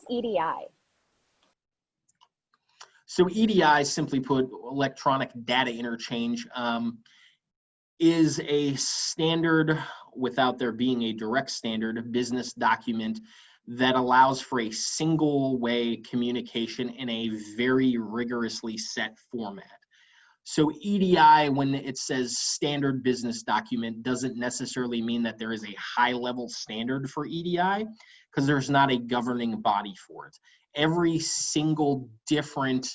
EDI? So EDI, simply put, electronic data interchange, is a standard, without there being a direct standard, business document that allows for a single way communication in a very rigorously set format. So EDI, when it says standard business document, doesn't necessarily mean that there is a high level standard for EDI, because there's not a governing body for it. Every single different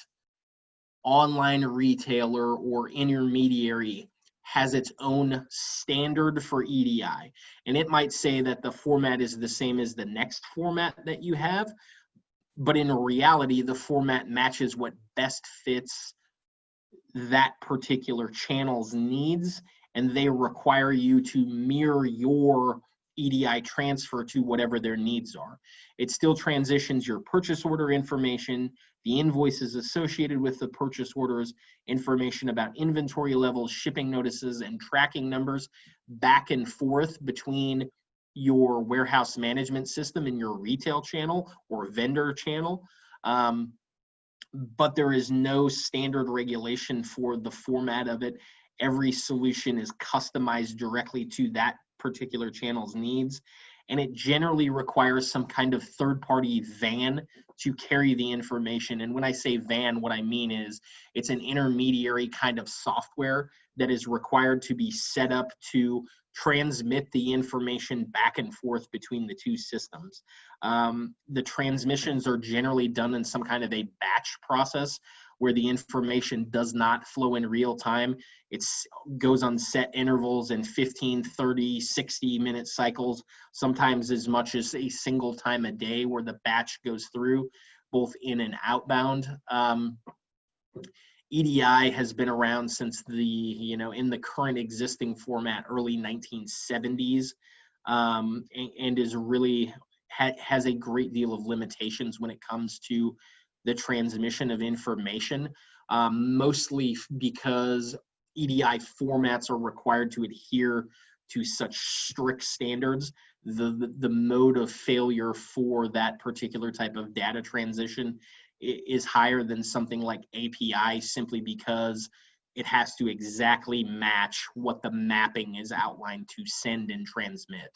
online retailer or intermediary has its own standard for EDI. And it might say that the format is the same as the next format that you have, but in reality, the format matches what best fits that particular channel's needs, and they require you to mirror your EDI transfer to whatever their needs are. It still transitions your purchase order information, the invoices associated with the purchase orders, information about inventory levels, shipping notices, and tracking numbers back and forth between your warehouse management system and your retail channel or vendor channel. But there is no standard regulation for the format of it. Every solution is customized directly to that particular channel's needs. And it generally requires some kind of third-party van to carry the information. And when I say van, what I mean is it's an intermediary kind of software that is required to be set up to transmit the information back and forth between the two systems. The transmissions are generally done in some kind of a batch process where the information does not flow in real time. It goes on set intervals in 15, 30, 60-minute cycles, sometimes as much as a single time a day where the batch goes through, both in and outbound. EDI has been around since in the current existing format, early 1970s, and is really has a great deal of limitations when it comes to the transmission of information, mostly because EDI formats are required to adhere to such strict standards. The mode of failure for that particular type of data transition is higher than something like API, simply because it has to exactly match what the mapping is outlined to send and transmit.